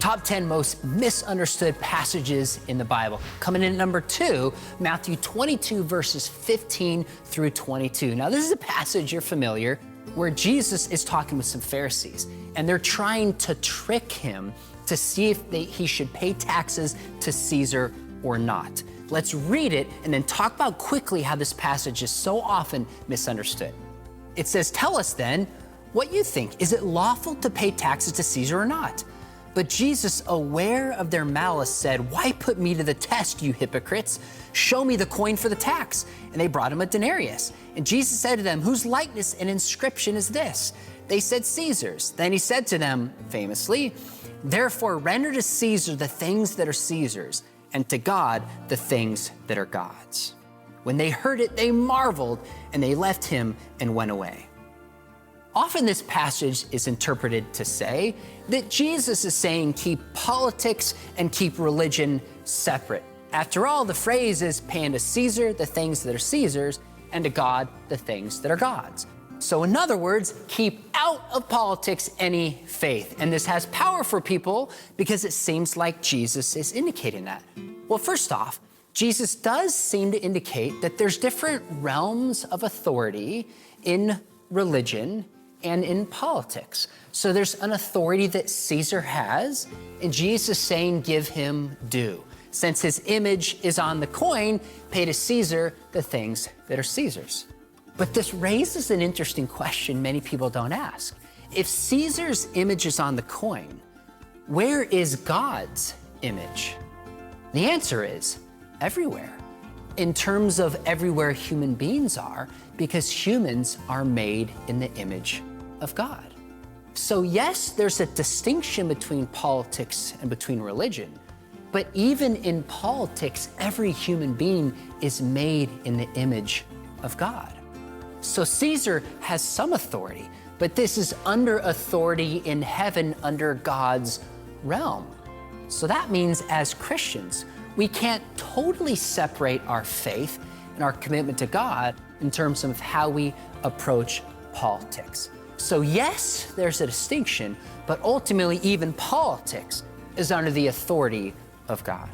top 10 most misunderstood passages in the Bible. Coming in at number 2, Matthew 22, verses 15 through 22. Now, this is a passage you're familiar where Jesus is talking with some Pharisees, and they're trying to trick him to see if he should pay taxes to Caesar or not. Let's read it and then talk about quickly how this passage is so often misunderstood. It says, "Tell us then what you think. Is it lawful to pay taxes to Caesar or not?" But Jesus, aware of their malice, said, "Why put me to the test, you hypocrites? Show me the coin for the tax." And they brought him a denarius. And Jesus said to them, "Whose likeness and inscription is this?" They said, "Caesar's." Then he said to them famously, "Therefore render to Caesar the things that are Caesar's, and to God the things that are God's." When they heard it, they marveled, and they left him and went away. Often this passage is interpreted to say that Jesus is saying keep politics and keep religion separate. After all, the phrase is paying to Caesar the things that are Caesar's and to God the things that are God's. So in other words, keep out of politics any faith. And this has power for people because it seems like Jesus is indicating that. Well, first off, Jesus does seem to indicate that there's different realms of authority in religion and in politics. So there's an authority that Caesar has, and Jesus is saying, give him due. Since his image is on the coin, pay to Caesar the things that are Caesar's. But this raises an interesting question many people don't ask. If Caesar's image is on the coin, where is God's image? The answer is everywhere. In terms of everywhere human beings are, because humans are made in the image of God. So yes, there's a distinction between politics and between religion, but even in politics, every human being is made in the image of God. So Caesar has some authority, but this is under authority in heaven under God's realm. So that means as Christians, we can't totally separate our faith and our commitment to God in terms of how we approach politics. So yes, there's a distinction, but ultimately even politics is under the authority of God.